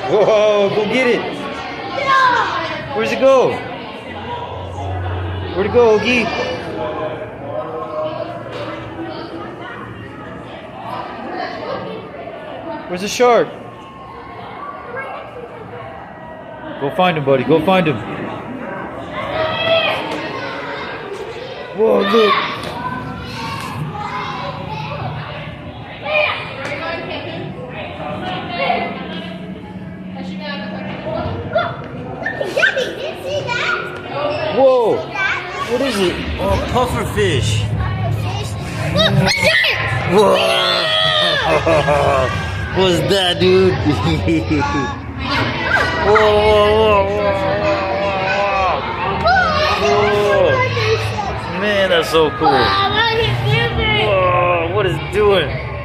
Whoa, go get it. Where's it go? Where'd it go, Ogie? Where's the shark? Go find him, buddy. Go find him. Whoa, look. Whoa! What is it? Oh, pufferfish. Whoa! What's that, dude? Whoa, whoa, whoa, whoa. Man, that's so cool. Whoa, what is it doing?